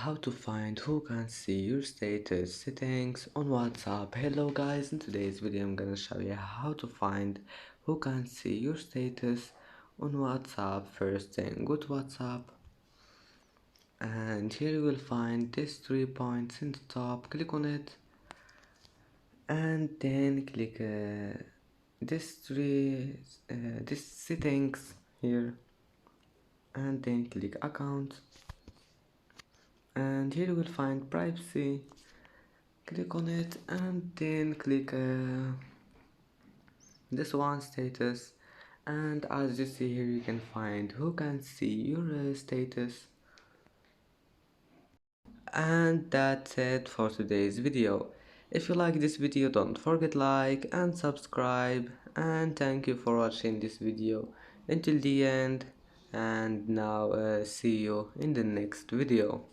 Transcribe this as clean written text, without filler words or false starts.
how to find who can see your status settings on WhatsApp. Hello guys, in today's video I'm gonna show you how to find who can see your status on WhatsApp. First thing, go to WhatsApp and here you will find these 3 points in the top. Click on it and then click this settings here and then click account. And here you will find privacy. Click on it and then click this one, status, and as you see here you can find who can see your status. And that's it for today's video. If you like this video, don't forget like and subscribe, and thank you for watching this video until the end. And now see you in the next video.